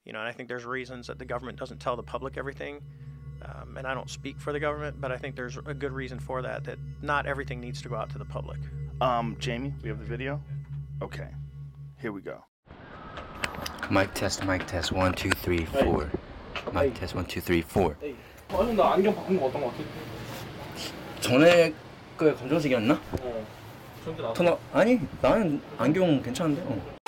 And I think there's reasons that the government doesn't tell the public everything. And I don't speak for the government, but I think there's a good reason for that not everything needs to go out to the public. Jamie, we have the video? Okay, here we go. Mic test, 1, 2, 3, 4. Mic test, 1, 2, 3, 4. 나 안경 바꾼 거 어떤 거 같아? 전에 그 검정색이었나? 저한테 나. 토너 아니 나는 안경 괜찮은데.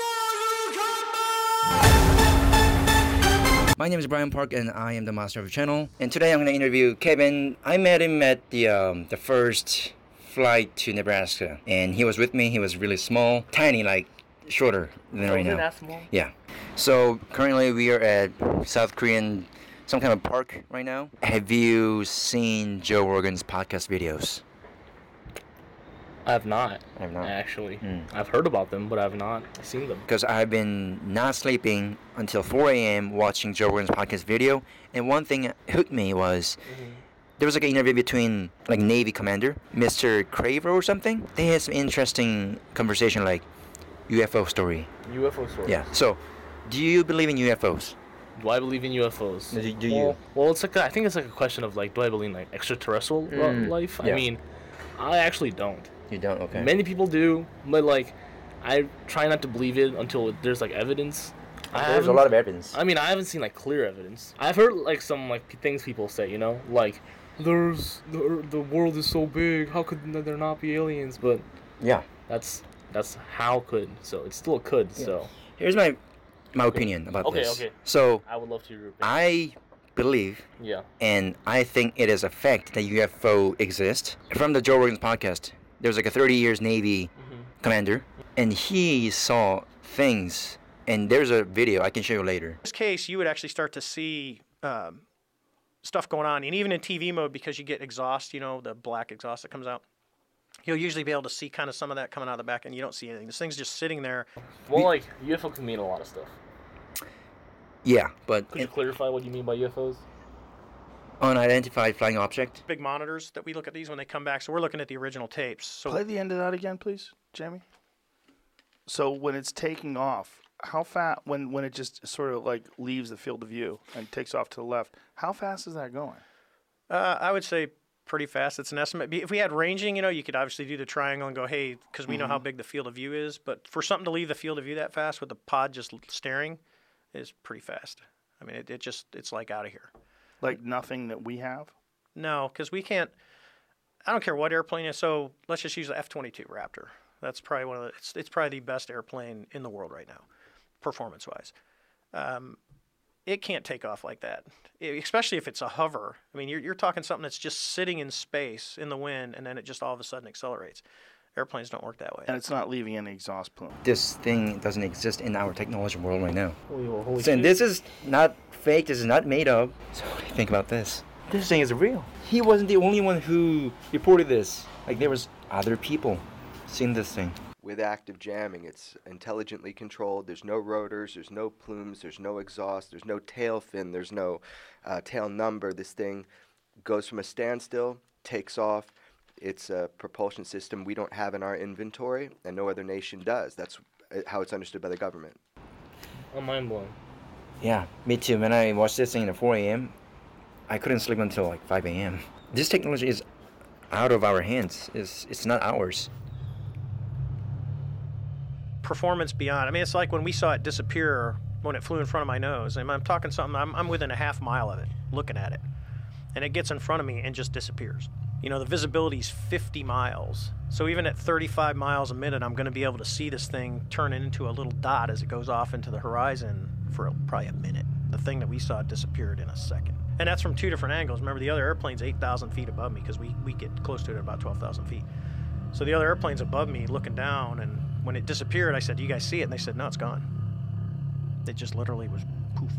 My name is Brian Park and I am the master of the channel. And today I'm gonna interview Kevin. I met him at the first flight to Nebraska, and he was with me. He was really small, tiny, like shorter than right now. That small? Yeah. So currently we are at South Korean, some kind of park right now. Have you seen Joe Rogan's podcast videos? I have not. I have not. Actually. I've heard about them, but I have not seen them. Because I've been not sleeping until 4 a.m. watching Joe Rogan's podcast video. And one thing that hooked me was there was like an interview between like Navy commander, Mr. Craver or something. They had some interesting conversation like UFO story. UFO stories? Yeah. So, do you believe in UFOs? Do I believe in UFOs? Do you? Well, it's like I think it's like a question of like, do I believe in like extraterrestrial life? Yeah. I mean, I actually don't. You don't? Okay. Many people do, but like, I try not to believe it until there's like evidence. There's a lot of evidence. I mean, I haven't seen like clear evidence. I've heard like some like things people say, like the world is so big, how could there not be aliens? But yeah, that's how could. So it still could. Yeah. So here's my opinion about this. Okay. So I would love to hear your opinion. I believe, and I think it is a fact that UFO exist. From the Joe Rogan podcast, there was like a 30 years Navy commander, and he saw things. And there's a video I can show you later. In this case, you would actually start to see stuff going on, and even in TV mode, because you get exhaust, the black exhaust that comes out. You'll usually be able to see kind of some of that coming out of the back, and you don't see anything. This thing's just sitting there. Well, like, UFO can mean a lot of stuff. Yeah, but... Could you clarify what you mean by UFOs? Unidentified flying object. Big monitors that we look at these when they come back, so we're looking at the original tapes. So play the end of that again, please, Jamie. So when it's taking off, how fast, when it just sort of like leaves the field of view and takes off to the left, how fast is that going? I would say pretty fast. It's an estimate. If we had ranging, you could obviously do the triangle and go, hey, because we know how big the field of view is. But for something to leave the field of view that fast with the pod just staring is pretty fast. I mean, it's like out of here. Like nothing that we have? No, because we can't. I don't care what airplane is. So let's just use the F-22 Raptor. That's probably it's probably the best airplane in the world right now, performance-wise. It can't take off like that, especially if it's a hover. I mean, you're talking something that's just sitting in space in the wind, and then it just all of a sudden accelerates. Airplanes don't work that way. And it's not leaving any exhaust plume. This thing doesn't exist in our technology world right now. Holy so shit. This is not fake. This is not made up. So think about this. This thing is real. He wasn't the only one who reported this. Like, there was other people seeing this thing. With active jamming, it's intelligently controlled. There's no rotors, there's no plumes, there's no exhaust, there's no tail fin, there's no tail number. This thing goes from a standstill, takes off. It's a propulsion system we don't have in our inventory, and no other nation does. That's how it's understood by the government. I'm mind blown. Yeah, me too. When I watched this thing at 4 a.m., I couldn't sleep until like 5 a.m. This technology is out of our hands. It's not ours. Performance beyond. I mean, it's like when we saw it disappear when it flew in front of my nose. And I'm talking something, I'm within a half mile of it, looking at it. And it gets in front of me and just disappears. The visibility's 50 miles. So even at 35 miles a minute, I'm going to be able to see this thing turn into a little dot as it goes off into the horizon for probably a minute. The thing that we saw disappeared in a second. And that's from two different angles. Remember, the other airplane's 8,000 feet above me because we get close to it at about 12,000 feet. So the other airplane's above me looking down, and when it disappeared, I said, do you guys see it? And they said, no, it's gone. It just literally was poof.